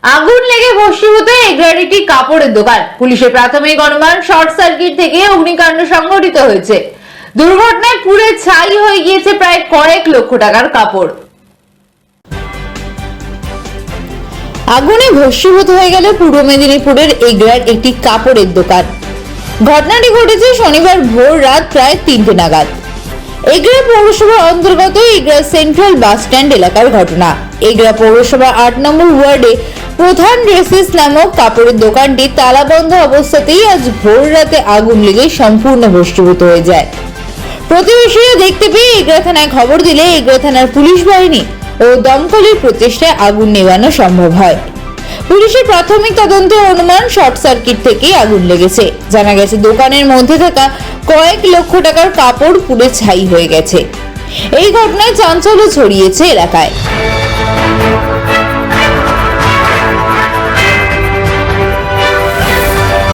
আগুন লেগে ভস্মীভূত এগরার একটি কাপড়ের দোকান। পুলিশের প্রাথমিক অনুমান শর্ট সার্কিট থেকে অগ্নিকাণ্ড সংঘটিত হয়েছে। দুর্ঘটনায় পুড়ে ছাই হয়ে গিয়েছে প্রায় কয়েক লক্ষ টাকার কাপড়। আগুনে ভস্মীভূত হয়ে গেল পূর্ব মেদিনীপুরের এগরার একটি কাপড়ের দোকান। ঘটনাটি ঘটেছে শনিবার ভোর রাত প্রায় 3টে নাগাদ। এগরা পৌরসভার অন্তর্গত এগরা সেন্ট্রাল বাস স্ট্যান্ড এলাকার ঘটনা। এগরা পৌরসভা 8 নম্বর ওয়ার্ডে প্রধান ড্রেসেস নামক কাপড়ের দোকানটি তালাবন্ধ অবস্থাতেই আজ ভোর রাতে আগুন লেগে সম্পূর্ণ ভস্মীভূত হয়ে যায়। প্রতিবেশীরা দেখতে পেয়ে এগরা থানায় খবর দিলে এগরা থানার পুলিশ বাহিনী ও দমকলের প্রচেষ্টায় আগুন নেভানো সম্ভব হয়। পুলিশের প্রাথমিক তদন্তে অনুমান শর্ট সার্কিট থেকেই আগুন লেগেছে। জানা গেছে দোকানের মধ্যে থাকা কয়েক লক্ষ টাকার কাপড় পুড়ে ছাই হয়ে গেছে। এই ঘটনায় চাঞ্চল্য ছড়িয়েছে এলাকায়।